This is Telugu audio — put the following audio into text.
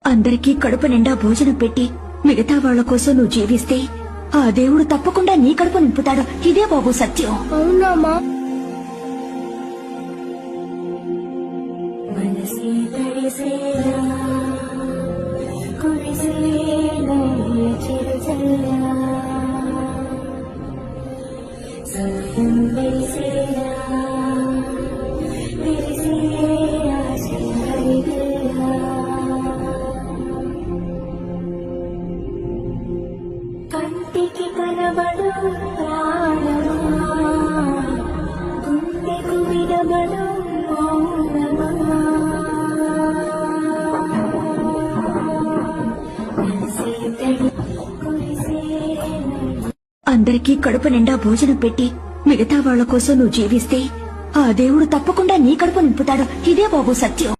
అందరికీ కడుపు నిండా భోజనం పెట్టి మిగతా వాళ్ల కోసం నువ్వు జీవిస్తే ఆ దేవుడు తప్పకుండా నీ కడుపు నింపుతాడు. ఇదే బాబు సత్యం. అవునామా? కంటికి కనబడు ప్రాణమా, గుండెకు వినబడు మౌనమా, అందరికీ కడుపు నిండా భోజనం పెట్టి మిగతా వాళ్ల కోసం నువ్వు జీవిస్తే ఆ దేవుడు తప్పకుండా నీ కడుపు నింపుతాడు. ఇదే బాబు సత్యం.